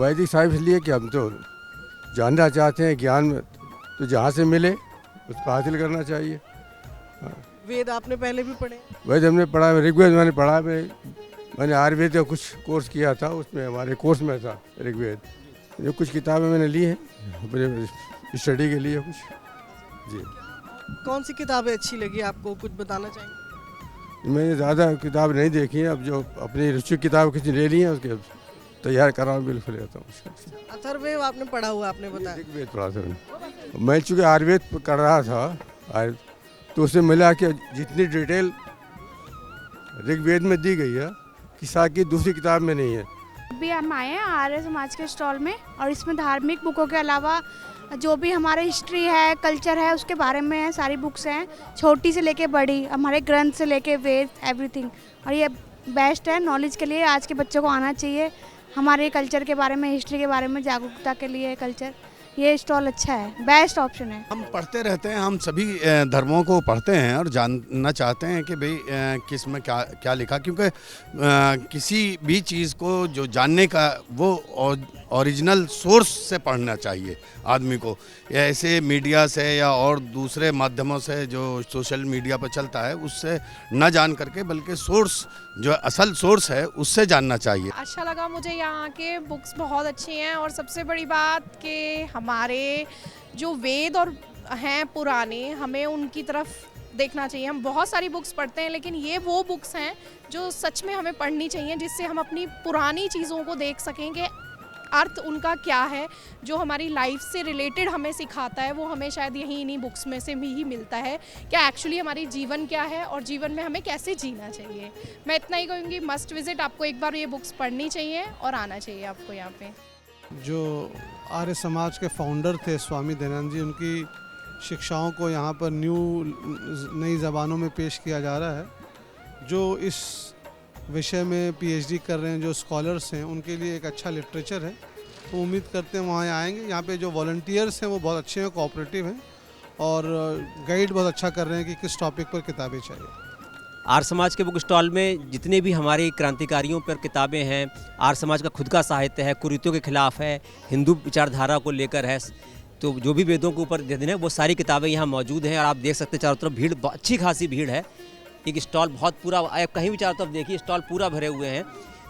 वैदिक साहित्य इसलिए कि हम तो जानना चाहते हैं ज्ञान में, तो जहाँ से मिले उसको हासिल करना चाहिए। वेद आपने पहले भी पढ़े? वैद हमने पढ़ा, ऋग्वेद मैंने पढ़ा, मैंने आयुर्वेद का कुछ कोर्स किया था, उसमें हमारे कोर्स में था ऋग्वेद। जो कुछ किताबें मैंने ली हैं अपने स्टडी के लिए कुछ। जी। कौन सी किताबें अच्छी लगी आपको, कुछ बताना चाहेंगे? मैंने ज़्यादा किताब नहीं देखी है, अब जो अपनी रुचि किताब किसी ले ली है उसके तैयार करा बिल्कुल रहता हूँ। अथर्ववेद आपने पढ़ा हुआ, आपने बताया। ऋग्वेद पढ़ा था मैंने। मैं चूँकि आयुर्वेद कर रहा था तो उससे मिला कि जितनी डिटेल ऋग्वेद में दी गई है किसी की दूसरी किताब में नहीं है। अभी हम आए हैं आर्य समाज के स्टॉल में, और इसमें धार्मिक बुकों के अलावा जो भी हमारे हिस्ट्री है, कल्चर है, उसके बारे में है, सारी बुक्स हैं, छोटी से लेके बड़ी, हमारे ग्रंथ से लेके वेद, एवरीथिंग। और ये बेस्ट है नॉलेज के लिए, आज के बच्चों को आना चाहिए हमारे कल्चर के बारे में, हिस्ट्री के बारे में, जागरूकता के लिए कल्चर। ये स्टॉल अच्छा है, बेस्ट ऑप्शन है। हम पढ़ते रहते हैं, हम सभी धर्मों को पढ़ते हैं और जानना चाहते हैं कि भाई किस में क्या क्या लिखा, क्योंकि किसी भी चीज़ को जो जानने का वो ओरिजिनल सोर्स से पढ़ना चाहिए आदमी को। ऐसे मीडिया से या और दूसरे माध्यमों से जो सोशल मीडिया पर चलता है उससे न जान करके, बल्कि सोर्स जो असल सोर्स है उससे जानना चाहिए। अच्छा लगा मुझे, यहाँ के बुक्स बहुत अच्छी हैं, और सबसे बड़ी बात कि हमारे जो वेद और हैं पुराने, हमें उनकी तरफ देखना चाहिए। हम बहुत सारी बुक्स पढ़ते हैं, लेकिन ये वो बुक्स हैं जो सच में हमें पढ़नी चाहिए, जिससे हम अपनी पुरानी चीज़ों को देख सकें कि अर्थ उनका क्या है, जो हमारी लाइफ से रिलेटेड हमें सिखाता है, वो हमें शायद यहीं इन्हीं बुक्स में से ही मिलता है, क्या एक्चुअली हमारी जीवन क्या है और जीवन में हमें कैसे जीना चाहिए। मैं इतना ही कहूँगी, मस्ट विजिट, आपको एक बार ये बुक्स पढ़नी चाहिए और आना चाहिए आपको यहाँ पे। जो आर्य समाज के फाउंडर थे स्वामी दयानंद जी, उनकी शिक्षाओं को यहाँ पर नई ज़बानों में पेश किया जा रहा है। जो इस विषय में पीएचडी कर रहे हैं, जो स्कॉलर्स हैं, उनके लिए एक अच्छा लिटरेचर है। तो उम्मीद करते हैं वहाँ आएंगे। यहाँ पे जो वॉलंटियर्स हैं वो बहुत अच्छे हैं, कोऑपरेटिव हैं, और गाइड बहुत अच्छा कर रहे हैं कि किस टॉपिक पर किताबें चाहिए। आर्य समाज के बुक स्टॉल में जितने भी हमारे क्रांतिकारियों पर किताबें हैं, आर्य समाज का खुद का साहित्य है, कुरीतियों के खिलाफ है, हिंदू विचारधारा को लेकर है, तो जो भी वेदों के ऊपर दिन है वो सारी किताबें यहाँ मौजूद हैं। और आप देख सकते हैं चारों तरफ भीड़, अच्छी खासी भीड़ है। एक स्टॉल बहुत पूरा, आप कहीं भी चारों तरफ देखिए स्टॉल पूरा भरे हुए हैं।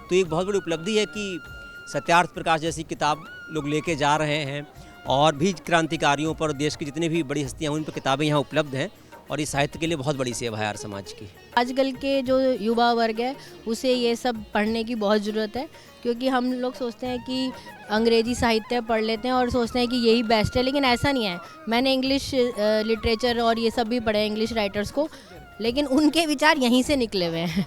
तो एक बहुत बड़ी उपलब्धि है कि सत्यार्थ प्रकाश जैसी किताब लोग लेके जा रहे हैं, और भी क्रांतिकारियों पर, देश की जितनी भी बड़ी हस्तियाँ हैं उन पर किताबें यहाँ उपलब्ध हैं, और इस साहित्य के लिए बहुत बड़ी सेवा है आर्य समाज की। आजकल के जो युवा वर्ग है उसे ये सब पढ़ने की बहुत ज़रूरत है, क्योंकि हम लोग सोचते हैं कि अंग्रेजी साहित्य पढ़ लेते हैं और सोचते हैं कि यही बेस्ट है, लेकिन ऐसा नहीं है। मैंने इंग्लिश लिटरेचर और ये सब भी पढ़े हैं, इंग्लिश राइटर्स को, लेकिन उनके विचार यहीं से निकले हुए हैं।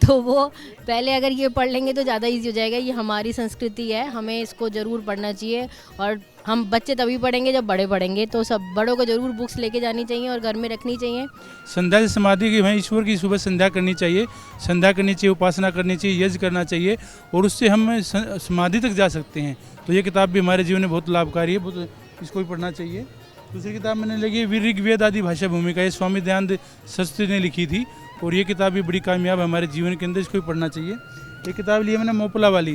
तो वो पहले अगर ये पढ़ लेंगे तो ज़्यादा इजी हो जाएगा। ये हमारी संस्कृति है, हमें इसको ज़रूर पढ़ना चाहिए, और हम बच्चे तभी पढ़ेंगे जब बड़े पढ़ेंगे। तो सब बड़ों को ज़रूर बुक्स लेके जानी चाहिए और घर में रखनी चाहिए। संध्या से समाधि की, हमें ईश्वर की सुबह संध्या करनी चाहिए, संध्या करनी चाहिए, उपासना करनी चाहिए, यज्ञ करना चाहिए, और उससे हम समाधि तक जा सकते हैं। तो ये किताब भी हमारे जीवन में बहुत लाभकारी है, बहुत इसको भी पढ़ना चाहिए। दूसरी किताब मैंने लगी ऋग्वेद आदि भाषा भूमिका, ये स्वामी दयानंद सरस्वती ने लिखी थी, और ये किताब भी बड़ी कामयाब है हमारे जीवन के अंदर, इसको भी पढ़ना चाहिए। ये किताब ली है मैंने मोपला वाली,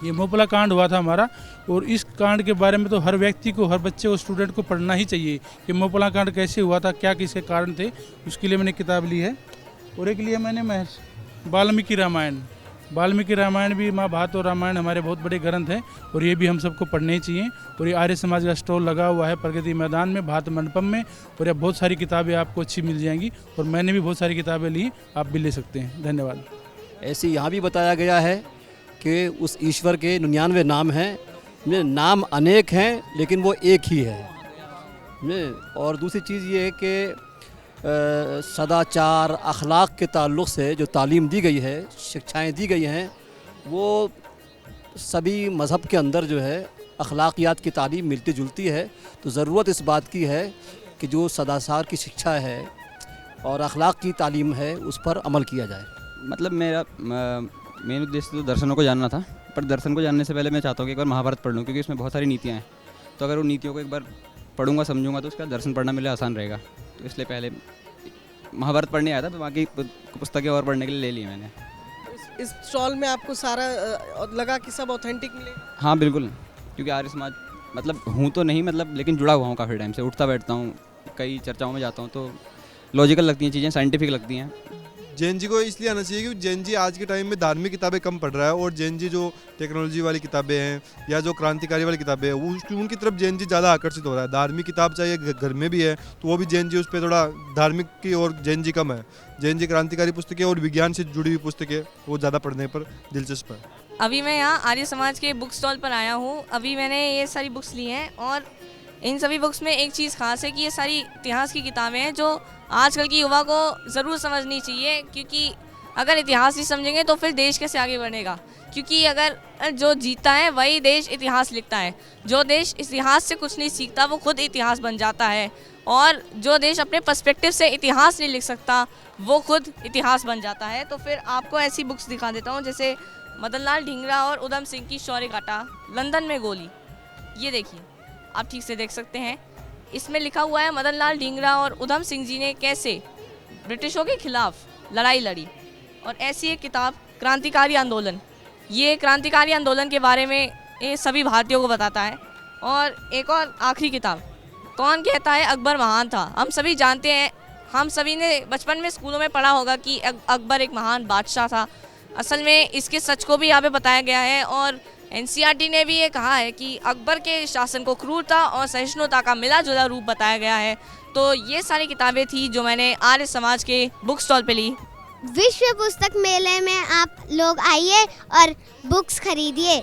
ये मोपला कांड हुआ था हमारा, और इस कांड के बारे में तो हर व्यक्ति को, हर बच्चे को, स्टूडेंट को पढ़ना ही चाहिए कि मोपला कांड कैसे हुआ था, क्या किसके कारण थे, उसके लिए मैंने किताब ली है। और एक लिए मैंने वाल्मीकि रामायण, वाल्मीकि रामायण भी, महाभारत और रामायण हमारे बहुत बड़े ग्रंथ हैं, और ये भी हम सबको पढ़ने ही चाहिए। और ये आर्य समाज का स्टॉल लगा हुआ है प्रगति मैदान में, भारत मंडपम में, और यहाँ बहुत सारी किताबें आपको अच्छी मिल जाएंगी, और मैंने भी बहुत सारी किताबें ली, आप भी ले सकते हैं। धन्यवाद। ऐसे यहाँ भी बताया गया है कि उस ईश्वर के 99 नाम हैं, नाम अनेक हैं लेकिन वो एक ही है। और दूसरी चीज़ ये है कि सदाचार, अखलाक के ताल्लुक़ से जो तालीम दी गई है, शिक्षाएं दी गई हैं, वो सभी मज़हब के अंदर जो है अखलाकियात की तालीम मिलती जुलती है। तो ज़रूरत इस बात की है कि जो सदाचार की शिक्षा है और अखलाक की तालीम है उस पर अमल किया जाए। मतलब मेरा मेन उद्देश्य तो दर्शनों को जानना था, पर दर्शन को जानने से पहले मैं चाहता हूँ कि एक बार महाभारत पढ़ लूँ, क्योंकि इसमें बहुत सारी नीतियाँ हैं। तो अगर उन नीतियों को एक बार पढ़ूंगा, समझूंगा, तो उसका दर्शन पढ़ना मेरे लिए आसान रहेगा। तो इसलिए पहले महाभारत पढ़ने आया था, तो बाकी पुस्तकें और पढ़ने के लिए ले ली मैंने। इस इस स्टॉल में आपको सारा लगा कि सब ऑथेंटिक मिले? हाँ बिल्कुल, क्योंकि आर्य समाज मतलब हूँ तो नहीं, मतलब लेकिन जुड़ा हुआ हूँ काफ़ी टाइम से, उठता बैठता हूँ, कई चर्चाओं में जाता हूँ, तो लॉजिकल लगती हैं चीज़ें, साइंटिफिक लगती हैं। जैन जी को इसलिए आना चाहिए क्योंकि जैन जी आज के टाइम में धार्मिक किताबें कम पढ़ रहा है, और जैन जी जो टेक्नोलॉजी वाली किताबें हैं या जो क्रांतिकारी वाली किताबें हैं उनकी तरफ जैन जी ज़्यादा आकर्षित हो रहा है। धार्मिक किताब चाहे घर में भी है तो वो भी जैन जी उस पर थोड़ा धार्मिक की और जैन जी कम है। जैन जी क्रांतिकारी पुस्तकें और विज्ञान से जुड़ी हुई पुस्तकें वो ज़्यादा पढ़ने पर दिलचस्प है। अभी मैं यहाँ आर्य समाज के बुक स्टॉल पर आया हूँ। अभी मैंने ये सारी बुक्स ली हैं और इन सभी बुक्स में एक चीज़ खास है कि ये सारी इतिहास की किताबें हैं जो आजकल की युवा को ज़रूर समझनी चाहिए, क्योंकि अगर इतिहास नहीं समझेंगे तो फिर देश कैसे आगे बढ़ेगा। क्योंकि अगर जो जीता है वही देश इतिहास लिखता है, जो देश इतिहास से कुछ नहीं सीखता वो खुद इतिहास बन जाता है, और जो देश अपने पर्सपेक्टिव से इतिहास नहीं लिख सकता वो खुद इतिहास बन जाता है। तो फिर आपको ऐसी बुक्स दिखा देता हूँ जैसे मदन लाल ढींगरा और उधम सिंह की शौर्य गाथा, लंदन में गोली। ये देखिए, आप ठीक से देख सकते हैं, इसमें लिखा हुआ है मदन लाल ढींगरा और उधम सिंह जी ने कैसे ब्रिटिशों के खिलाफ लड़ाई लड़ी। और ऐसी एक किताब क्रांतिकारी आंदोलन, ये क्रांतिकारी आंदोलन के बारे में ये सभी भारतीयों को बताता है। और एक और आखिरी किताब, कौन कहता है अकबर महान था। हम सभी जानते हैं, हम सभी ने बचपन में स्कूलों में पढ़ा होगा कि अकबर एक महान बादशाह था। असल में इसके सच को भी यहाँ पे बताया गया है, और NCERT ने भी ये कहा है कि अकबर के शासन को क्रूरता और सहिष्णुता का मिला जुला रूप बताया गया है। तो ये सारी किताबें थी जो मैंने आर्य समाज के बुक स्टॉल पे ली। विश्व पुस्तक मेले में आप लोग आइए और बुक्स खरीदिए।